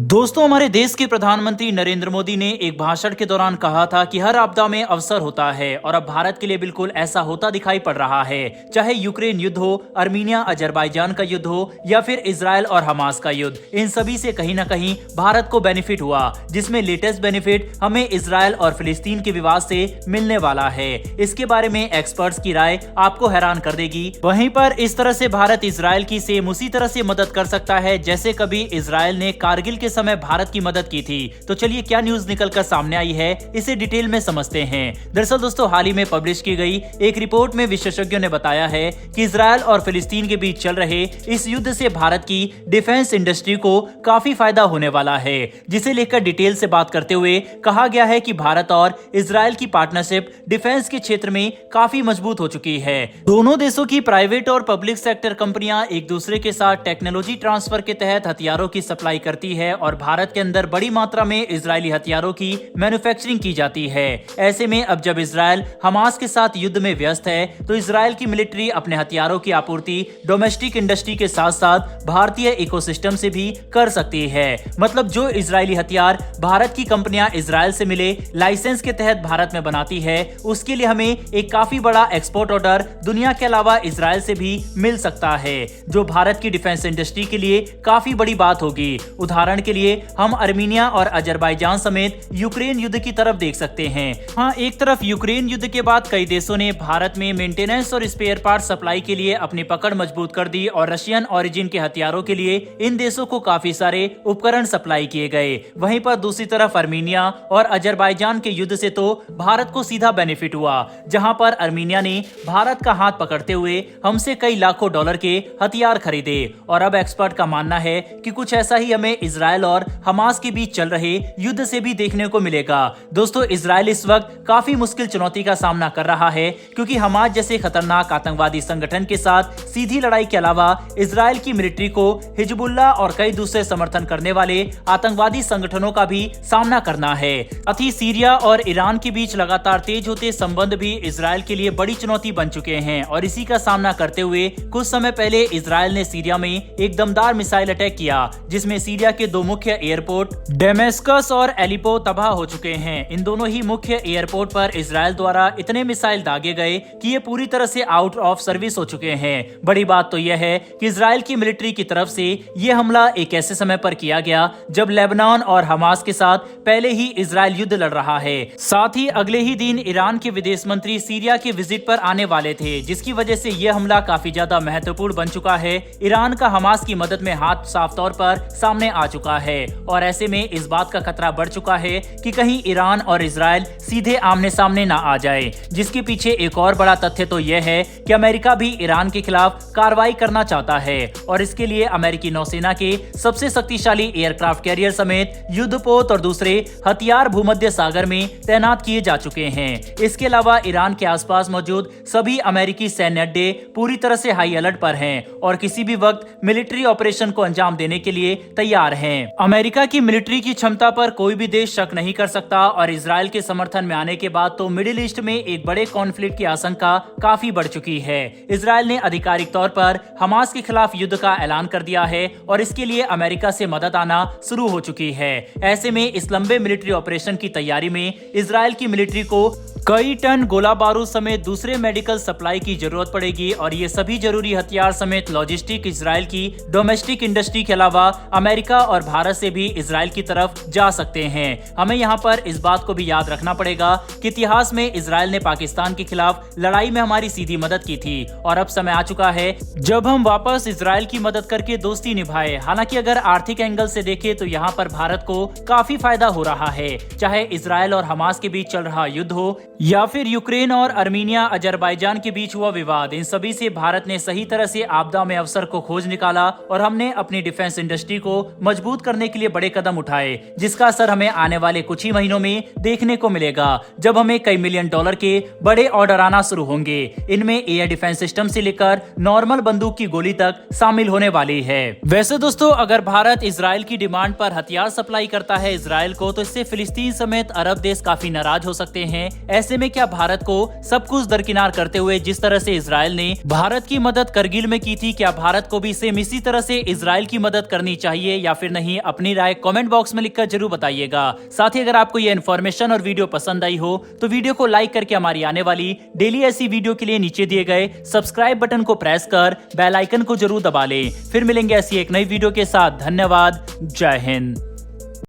दोस्तों, हमारे देश के प्रधानमंत्री नरेंद्र मोदी ने एक भाषण के दौरान कहा था कि हर आपदा में अवसर होता है और अब भारत के लिए बिल्कुल ऐसा होता दिखाई पड़ रहा है। चाहे यूक्रेन युद्ध हो, अर्मीनिया अजरबैजान का युद्ध हो या फिर इजराइल और हमास का युद्ध, इन सभी से कहीं ना कहीं भारत को बेनिफिट हुआ, जिसमें लेटेस्ट बेनिफिट हमें इजराइल और फिलिस्तीन के विवाद से मिलने वाला है। इसके बारे में एक्सपर्ट्स की राय आपको हैरान कर देगी। वहीं पर इस तरह से भारत इजराइल की सेम उसी तरह से मदद कर सकता है जैसे कभी इजराइल ने कारगिल के समय भारत की मदद की थी। तो चलिए क्या न्यूज निकलकर सामने आई है, इसे डिटेल में समझते हैं। दरअसल दोस्तों, हाल ही में पब्लिश की गई एक रिपोर्ट में विशेषज्ञों ने बताया है कि इजराइल और फिलिस्तीन के बीच चल रहे इस युद्ध से भारत की डिफेंस इंडस्ट्री को काफी फायदा होने वाला है, जिसे लेकर डिटेल से बात करते हुए कहा गया है कि भारत और इजराइल की पार्टनरशिप डिफेंस के क्षेत्र में काफी मजबूत हो चुकी है। दोनों देशों की प्राइवेट और पब्लिक सेक्टर कंपनियां एक दूसरे के साथ टेक्नोलॉजी ट्रांसफर के तहत हथियारों की सप्लाई करती है और भारत के अंदर बड़ी मात्रा में इजरायली हथियारों की मैन्युफैक्चरिंग की जाती है। ऐसे में अब जब इजराइल हमास के साथ युद्ध में व्यस्त है तो इजराइल की मिलिट्री अपने हथियारों की आपूर्ति डोमेस्टिक इंडस्ट्री के साथ साथ भारतीय इकोसिस्टम से भी कर सकती है। मतलब जो इजरायली हथियार भारत की कंपनियां इजराइल से मिले लाइसेंस के तहत भारत में बनाती है, उसके लिए हमें एक काफी बड़ा एक्सपोर्ट ऑर्डर दुनिया के अलावा इजराइल से भी मिल सकता है, जो भारत की डिफेंस इंडस्ट्री के लिए काफी बड़ी बात होगी। उदाहरण के लिए हम अर्मीनिया और अजरबैजान समेत यूक्रेन युद्ध की तरफ देख सकते हैं। हाँ, एक तरफ यूक्रेन युद्ध के बाद कई देशों ने भारत में मेंटेनेंस और स्पेयर पार्ट सप्लाई के लिए अपनी पकड़ मजबूत कर दी और रशियन ओरिजिन के हथियारों के लिए इन देशों को काफी सारे उपकरण सप्लाई किए गए। वहीं पर दूसरी तरफ अर्मीनिया और अजरबैजान के युद्ध से तो भारत को सीधा बेनिफिट हुआ, जहां पर अर्मीनिया ने भारत का हाथ पकड़ते हुए हमसे कई लाखों डॉलर के हथियार खरीदे। और अब एक्सपर्ट का मानना है कि कुछ ऐसा ही हमें इजराइल और हमास के बीच चल रहे युद्ध से भी देखने को मिलेगा। दोस्तों, इजराइल इस वक्त काफी मुश्किल चुनौती का सामना कर रहा है, क्योंकि हमास जैसे खतरनाक आतंकवादी संगठन के साथ सीधी लड़ाई के अलावा इजराइल की मिलिट्री को हिजबुल्लाह और कई दूसरे समर्थन करने वाले आतंकवादी संगठनों का भी सामना करना है। साथ ही सीरिया और ईरान के बीच लगातार तेज होते संबंध भी इजराइल के लिए बड़ी चुनौती बन चुके हैं और इसी का सामना करते हुए कुछ समय पहले इजराइल ने सीरिया में एक दमदार मिसाइल अटैक किया, जिसमें सीरिया के दो मुख्य एयरपोर्ट डेमेस्कस और एलिपो तबाह हो चुके हैं। इन दोनों ही मुख्य एयरपोर्ट पर इजराइल द्वारा इतने मिसाइल दागे गए कि ये पूरी तरह से आउट ऑफ सर्विस हो चुके हैं। बड़ी बात तो यह है कि इजराइल की मिलिट्री की तरफ से यह हमला एक ऐसे समय पर किया गया जब लेबनान और हमास के साथ पहले ही इजराइल युद्ध लड़ रहा है। साथ ही अगले ही दिन ईरान के विदेश मंत्री सीरिया के विजिट पर आने वाले थे, जिसकी वजह से यह हमला काफी ज्यादा महत्वपूर्ण बन चुका है। ईरान का हमास की मदद में हाथ साफ तौर पर सामने आ चुका है और ऐसे में इस बात का खतरा बढ़ चुका है कि कहीं ईरान और इजराइल सीधे आमने सामने ना आ जाए। जिसके पीछे एक और बड़ा तथ्य तो यह है कि अमेरिका भी ईरान के खिलाफ कार्रवाई करना चाहता है और इसके लिए अमेरिकी नौसेना के सबसे शक्तिशाली एयरक्राफ्ट कैरियर समेत युद्धपोत और दूसरे हथियार भूमध्य सागर में तैनात किए जा चुके हैं। इसके अलावा ईरान के आसपास मौजूद सभी अमेरिकी सैन्य अड्डे पूरी तरह से हाई अलर्ट पर हैं और किसी भी वक्त मिलिट्री ऑपरेशन को अंजाम देने के लिए तैयार हैं। अमेरिका की मिलिट्री की क्षमता पर कोई भी देश शक नहीं कर सकता और इजराइल के समर्थन में आने के बाद तो मिडिल ईस्ट में एक बड़े कॉन्फ्लिक्ट की आशंका काफी बढ़ चुकी है। इजराइल ने आधिकारिक तौर पर हमास के खिलाफ युद्ध का ऐलान कर दिया है और इसके लिए अमेरिका से मदद आना शुरू हो चुकी है। ऐसे में इस लंबे मिलिट्री ऑपरेशन की तैयारी में इजराइल की मिलिट्री को कई टन गोला बारूद समेत दूसरे मेडिकल सप्लाई की जरूरत पड़ेगी और ये सभी जरूरी हथियार समेत लॉजिस्टिक इजराइल की डोमेस्टिक इंडस्ट्री के अलावा अमेरिका और भारत से भी इजराइल की तरफ जा सकते हैं। हमें यहाँ पर इस बात को भी याद रखना पड़ेगा कि इतिहास में इजराइल ने पाकिस्तान के खिलाफ लड़ाई में हमारी सीधी मदद की थी और अब समय आ चुका है जब हम वापस इजराइल की मदद करके दोस्ती निभाए। हालांकि अगर आर्थिक एंगल से देखें तो यहाँ पर भारत को काफी फायदा हो रहा है, चाहे इजराइल और हमास के बीच चल रहा युद्ध हो या फिर यूक्रेन और अर्मीनिया अजरबैजान के बीच हुआ विवाद। इन सभी से भारत ने सही तरह से आपदा में अवसर को खोज निकाला और हमने अपनी डिफेंस इंडस्ट्री को मजबूत करने के लिए बड़े कदम उठाए, जिसका असर हमें आने वाले कुछ ही महीनों में देखने को मिलेगा, जब हमें कई मिलियन डॉलर के बड़े ऑर्डर आना शुरू होंगे। इनमें एयर डिफेंस सिस्टम से लेकर नॉर्मल बंदूक की गोली तक शामिल होने वाली है। वैसे दोस्तों, अगर भारत इजराइल की डिमांड पर हथियार सप्लाई करता है इजराइल को, तो इससे फिलिस्तीन समेत अरब देश काफी नाराज हो सकते हैं। ऐसे में क्या भारत को सब कुछ दरकिनार करते हुए जिस तरह से इजराइल ने भारत की मदद करगिल में की थी, क्या भारत को भी सेम इसी तरह से इजराइल की मदद करनी चाहिए या फिर नहीं? नहीं, अपनी राय कमेंट बॉक्स में लिखकर जरूर बताइएगा। साथ ही अगर आपको ये इन्फॉर्मेशन और वीडियो पसंद आई हो तो वीडियो को लाइक करके हमारी आने वाली डेली ऐसी वीडियो के लिए नीचे दिए गए सब्सक्राइब बटन को प्रेस कर बेल आइकन को जरूर दबा लें। फिर मिलेंगे ऐसी एक नई वीडियो के साथ। धन्यवाद। जय हिंद।